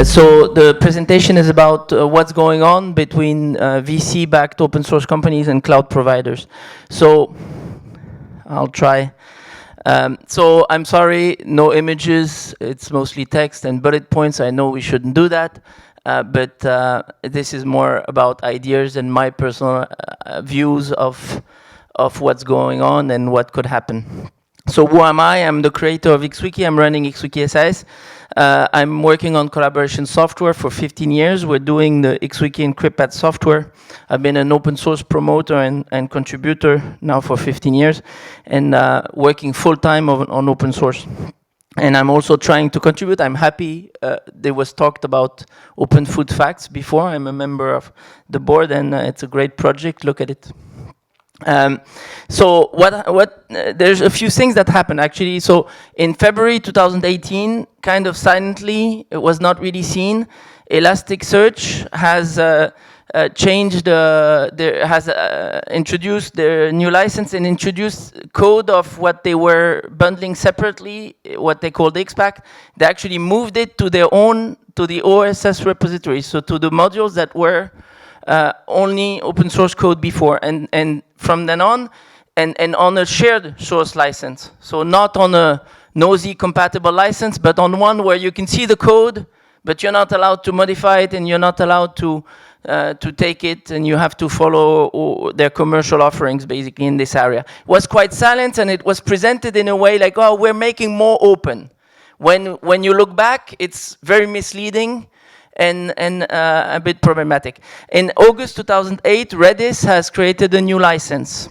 So the presentation is about what's going on between VC-backed open source companies and cloud providers. So I'll try. So I'm sorry, no images. It's mostly text and bullet points. I know we shouldn't do that, but this is more about ideas and my personal views of what's going on and what could happen. So who am I? I'm the creator of XWiki. I'm running XWiki SAS. I'm working on collaboration software for 15 years. We're doing the XWiki EncryptPad software. I've been an open source promoter and contributor now for 15 years, and working full-time on open source. And I'm also trying to contribute. I'm happy there was talked about Open Food Facts before. I'm a member of the board, and it's a great project. Look at it. So there's a few things that happened actually. So in February 2018, kind of silently, it was not really seen, Elasticsearch has introduced their new license and introduced code of what they were bundling separately, what they called XPack. They actually moved it to their own, to the OSS repository, so to the modules that were only open source code before, and from then on, and on a shared source license. So not on a nosy compatible license, but on one where you can see the code, but you're not allowed to modify it, and you're not allowed to take it, and you have to follow their commercial offerings basically in this area. It was quite silent, and it was presented in a way like, oh, we're making more open. When you look back, it's very misleading and a bit problematic. In August 2008, Redis has created a new license.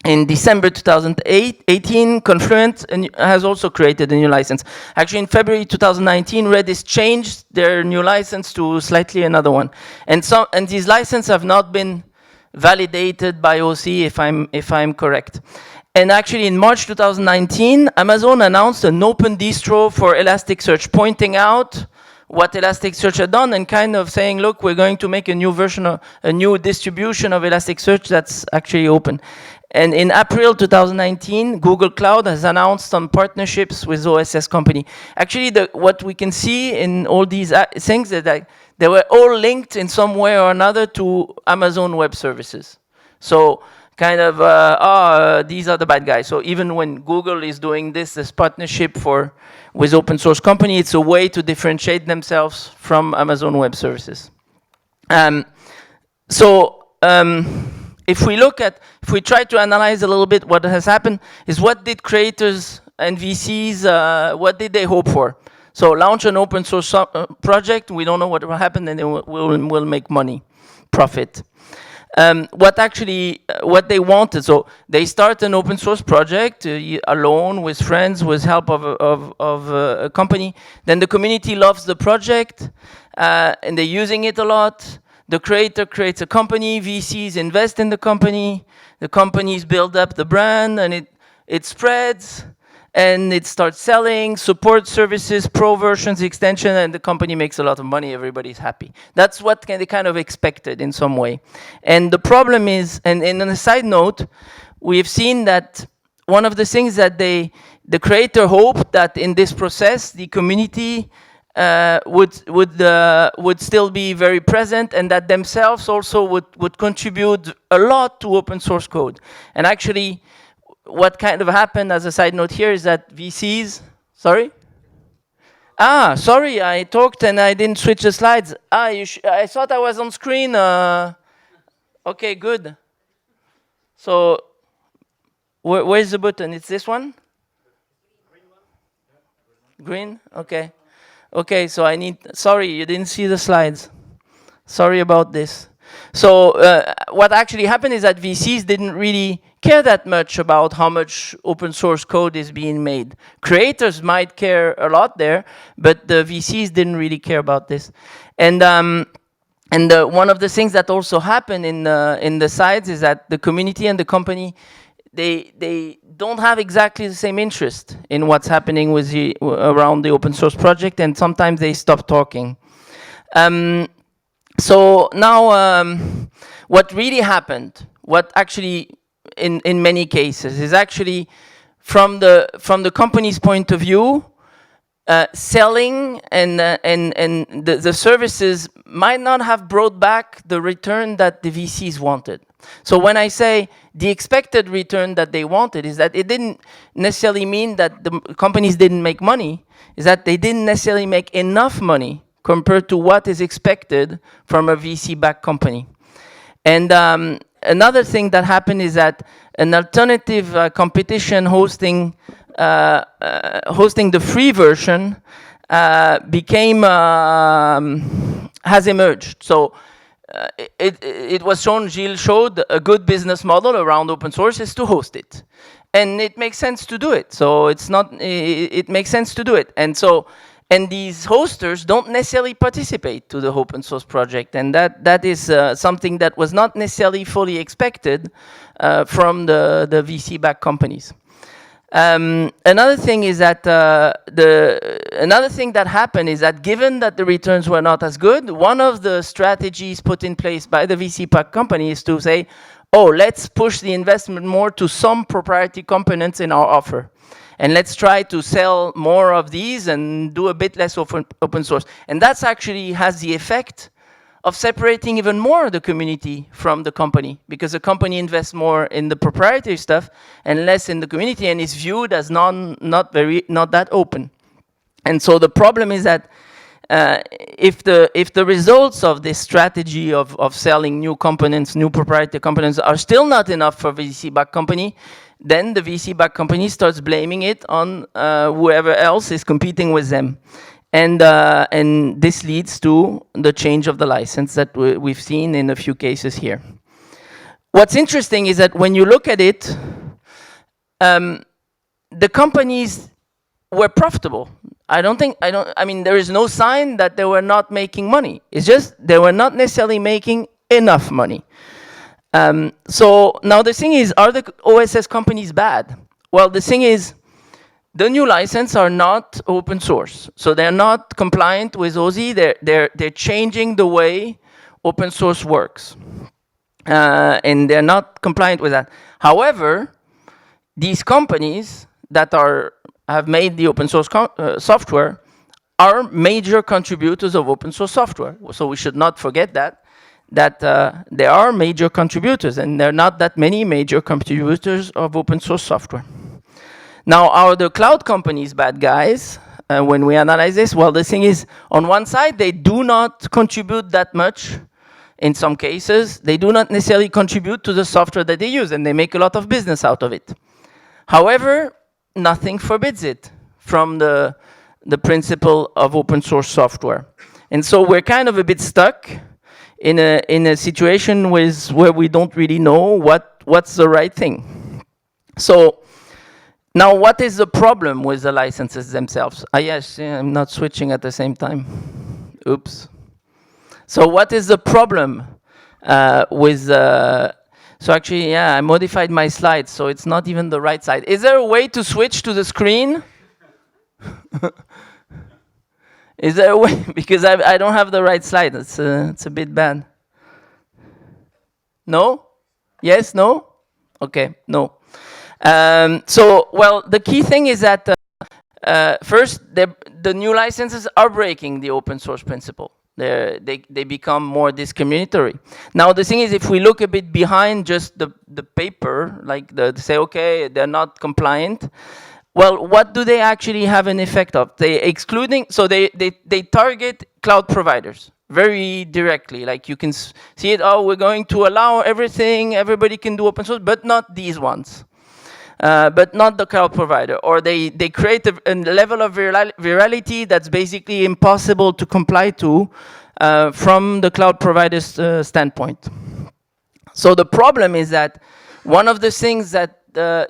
In December 2018, Confluent has also created a new license. Actually, in February 2019, Redis changed their new license to slightly another one. And these licenses have not been validated by OC, if I'm correct. And actually, in March 2019, Amazon announced an open distro for Elasticsearch, pointing out what Elasticsearch had done and kind of saying, look, we're going to make a new version of, a new distribution of Elasticsearch that's actually open. And in April 2019, Google Cloud has announced some partnerships with OSS company. Actually, what we can see in all these things is that they were all linked in some way or another to Amazon Web Services. So kind of, these are the bad guys. So even when Google is doing this partnership with open source company, it's a way to differentiate themselves from Amazon Web Services. If we try to analyze a little bit what has happened, is what did creators and VCs, what did they hope for? So launch an open source project, we don't know what will happen, and we'll make money, profit. What they wanted, so they start an open source project alone, with friends, with help of a company. Then the community loves the project, and they're using it a lot. The creator creates a company, VCs invest in the companies build up the brand, and it spreads, and it starts selling, support services, pro versions, extension, and the company makes a lot of money, everybody's happy. That's what they kind of expected in some way. And the problem is, and on a side note, we've seen that one of the things that the creator hoped that in this process, the community would still be very present, and that themselves also would contribute a lot to open source code. And actually, what kind of happened as a side note here is that VCs, sorry? Sorry, I talked and I didn't switch the slides. I thought I was on screen. Okay, good. So, where's the button? It's this one? Green? Okay. Okay, so sorry, you didn't see the slides. Sorry about this. So what actually happened is that VCs didn't really care that much about how much open source code is being made. Creators might care a lot there, but the VCs didn't really care about this. And one of the things that also happened in the sides is that the community and the company, they don't have exactly the same interest in what's happening with around the open source project, and sometimes they stop talking. So now, what really happened, what actually in many cases is actually from the company's point of view, selling and the services might not have brought back the return that the VCs wanted. So when I say the expected return that they wanted, is that it didn't necessarily mean that the companies didn't make money, is that they didn't necessarily make enough money compared to what is expected from a VC-backed company. And another thing that happened is that an alternative competition hosting the free version has emerged. So it was shown, Gilles showed, a good business model around open source is to host it. And it makes sense to do it. So it makes sense to do it. And these hosters don't necessarily participate to the open source project. And that is something that was not necessarily fully expected from the VC-backed companies. Another thing is that another thing that happened is that given that the returns were not as good, one of the strategies put in place by the VC-backed company is to say, oh, let's push the investment more to some proprietary components in our offer. And let's try to sell more of these and do a bit less open source. And that's actually has the effect of separating even more the community from the company, because the company invests more in the proprietary stuff and less in the community, and is viewed as not that open. And so the problem is that if the results of this strategy of selling new components, new proprietary components, are still not enough for VC-backed company, then the VC-backed company starts blaming it on whoever else is competing with them. And this leads to the change of the license that we've seen in a few cases here. What's interesting is that when you look at it, the companies were profitable. I mean, there is no sign that they were not making money. It's just they were not necessarily making enough money. So now the thing is, are the OSS companies bad? Well, the thing is, the new license are not open source, so they're not compliant with OSI. They're changing the way open source works, and they're not compliant with that. However, these companies that have made the open source software are major contributors of open source software. So we should not forget that there are major contributors, and there are not that many major contributors of open source software. Now, are the cloud companies bad guys when we analyze this? Well, the thing is, on one side, they do not contribute that much. In some cases, they do not necessarily contribute to the software that they use, and they make a lot of business out of it. However, nothing forbids it from the principle of open source software. And so we're kind of a bit stuck in a situation where we don't really know what's the right thing. So now, what is the problem with the licenses themselves? Yes, I'm not switching at the same time. Oops. So what is the problem with... So actually, yeah, I modified my slides, so it's not even the right side. Is there a way to switch to the screen? Is there a way? Because I don't have the right slide. It's a bit bad. No? Yes? No? Okay, no. So, well, the key thing is that first, the new licenses are breaking the open source principle. They become more discriminatory. Now, the thing is, if we look a bit behind just the paper, like say, okay, they're not compliant. Well, what do they actually have an effect of? So they target cloud providers very directly. Like you can see it, oh, we're going to allow everything, everybody can do open source, but not these ones. But not the cloud provider, or they create a level of virality that's basically impossible to comply to from the cloud provider's standpoint. So the problem is that one of the things that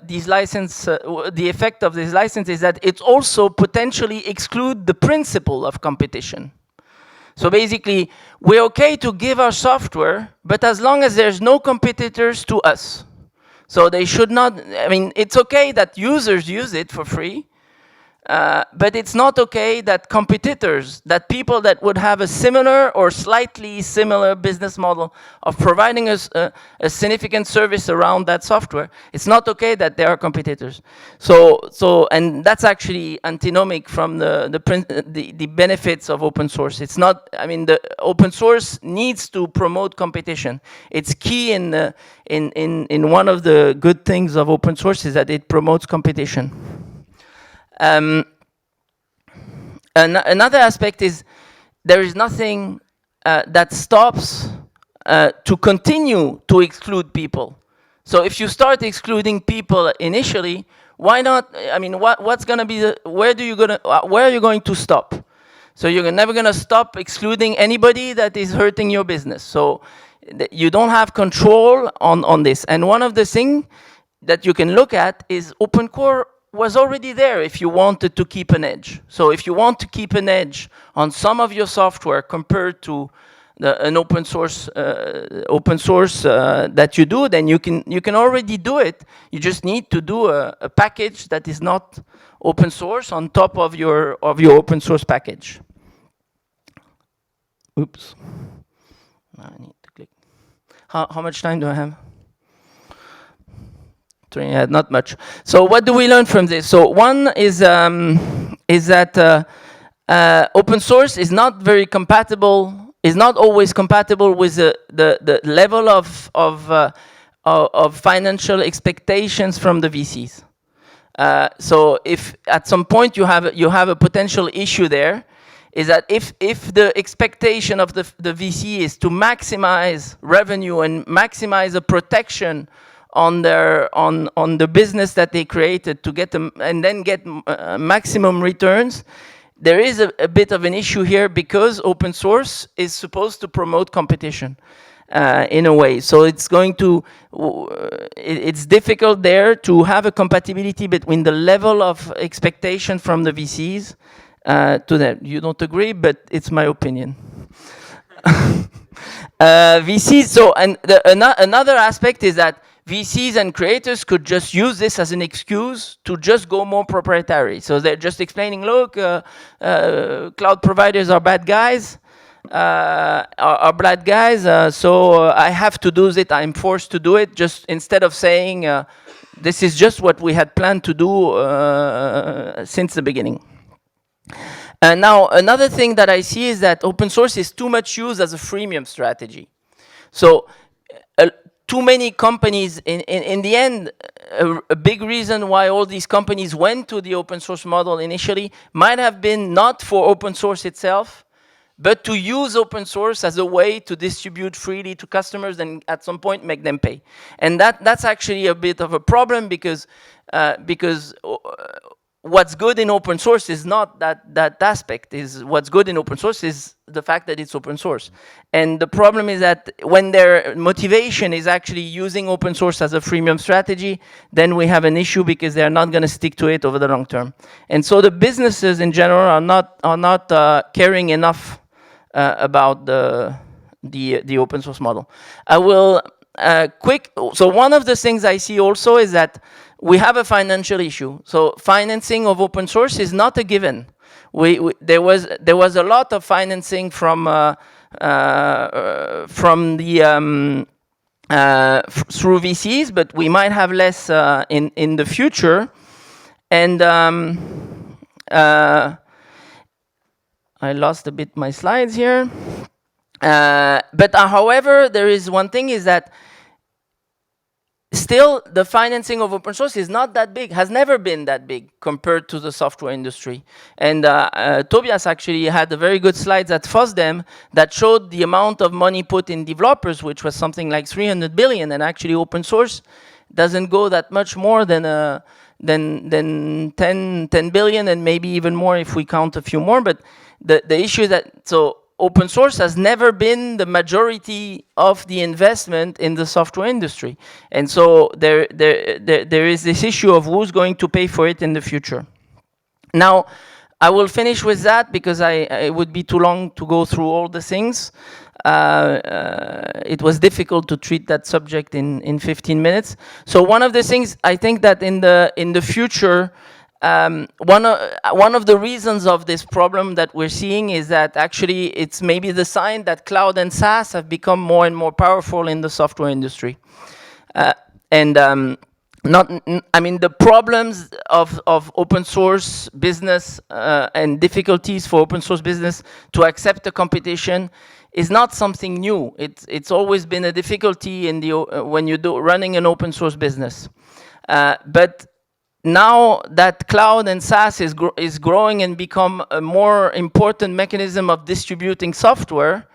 these license, the effect of this license is that it also potentially exclude the principle of competition. So basically, we're okay to give our software, but as long as there's no competitors to us. So they should not, I mean, it's okay that users use it for free, But it's not okay that competitors, that people that would have a similar or slightly similar business model of providing us a significant service around that software, it's not okay that they are competitors. And that's actually antinomic from the benefits of open source. It's not, I mean, the open source needs to promote competition. It's key in one of the good things of open source is that it promotes competition. Another aspect is there is nothing that stops to continue to exclude people. So if you start excluding people initially, why not? I mean, what's going to be where are you going to stop? So you're never going to stop excluding anybody that is hurting your business. So you don't have control on this. And one of the things that you can look at is OpenCore was already there if you wanted to keep an edge. So if you want to keep an edge on some of your software compared to an open source that you do, then you can already do it. You just need to do a package that is not open source on top of your open source package. Oops. I need to click. How much time do I have? Yeah, not much. So what do we learn from this? So one is that open source is not very compatible, is not always compatible with the level of financial expectations from the VCs. So if at some point you have a potential issue there, is that if the expectation of the VC is to maximize revenue and maximize the protection on the business that they created to get them and then get maximum returns, there is a bit of an issue here because open source is supposed to promote competition in a way. So it's going to it's difficult there to have a compatibility between the level of expectation from the VCs to them. You don't agree, but it's my opinion. VCs. So and another aspect is that VCs and creators could just use this as an excuse to just go more proprietary. So they're just explaining, look, cloud providers are bad guys, so I have to do it, I'm forced to do it, just instead of saying, this is just what we had planned to do since the beginning. And now, another thing that I see is that open source is too much used as a freemium strategy. So, too many companies, in the end, a big reason why all these companies went to the open source model initially might have been not for open source itself, but to use open source as a way to distribute freely to customers and at some point make them pay. And that's actually a bit of a problem because what's good in open source is not that aspect. Is what's good in open source is the fact that it's open source. And the problem is that when their motivation is actually using open source as a freemium strategy, then we have an issue because they're not going to stick to it over the long term. And so the businesses in general are not caring enough about the open source model. I will so one of the things I see also is that we have a financial issue. So financing of open source is not a given. There was a lot of financing from through VCs, but we might have less in the future. And I lost a bit my slides here. But however, there is one thing is that still the financing of open source is not that big, has never been that big compared to the software industry. And Tobias actually had a very good slides at FOSDEM that showed the amount of money put in developers, which was something like 300 billion, and actually open source doesn't go that much more than 10 billion, and maybe even more if we count a few more. But the issue is that, so open source has never been the majority of the investment in the software industry. And so there is this issue of who's going to pay for it in the future. Now, I will finish with that because it would be too long to go through all the things. It was difficult to treat that subject in 15 minutes. So one of the things I think that in the future, one of the reasons of this problem that we're seeing is that actually it's maybe the sign that cloud and SaaS have become more and more powerful in the software industry. And I mean, the problems of open source business and difficulties for open source business to accept the competition is not something new. It's always been a difficulty in the when you do running an open source business. But now that cloud and SaaS is growing and become a more important mechanism of distributing software,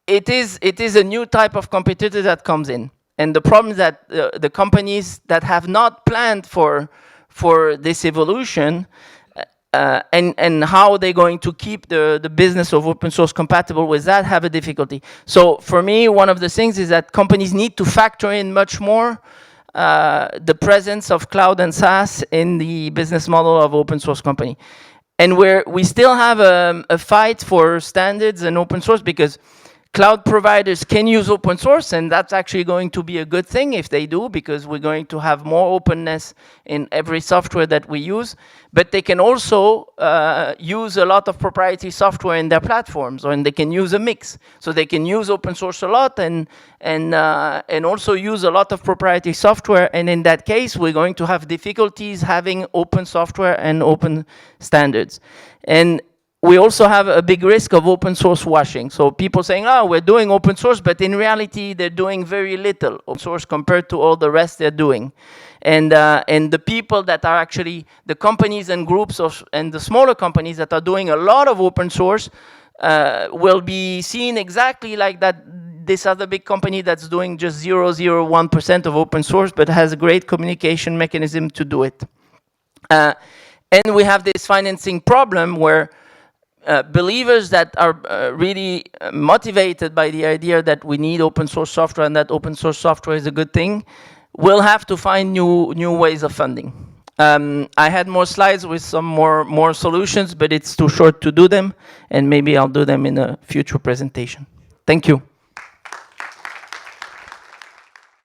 it is a new type of competitor that comes in. And the problem is that the companies that have not planned for this evolution and how they're going to keep the business of open source compatible with that have a difficulty. So for me, one of the things is that companies need to factor in much more the presence of cloud and SaaS in the business model of open source company. And we still have a fight for standards and open source, because cloud providers can use open source, and that's actually going to be a good thing if they do, because we're going to have more openness in every software that we use. But they can also use a lot of proprietary software in their platforms, and they can use a mix. So they can use open source a lot and also use a lot of proprietary software. And in that case, we're going to have difficulties having open software and open standards. And we also have a big risk of open source washing. So people saying, oh, we're doing open source, but in reality, they're doing very little open source compared to all the rest they're doing. And the people that are actually, the companies and groups and the smaller companies that are doing a lot of open source will be seen exactly like that. This other big company that's doing just 0.01% of open source, but has a great communication mechanism to do it. And we have this financing problem where believers that are really motivated by the idea that we need open source software and that open source software is a good thing will have to find new ways of funding. I had more slides with some more solutions, but it's too short to do them, and maybe I'll do them in a future presentation. Thank you.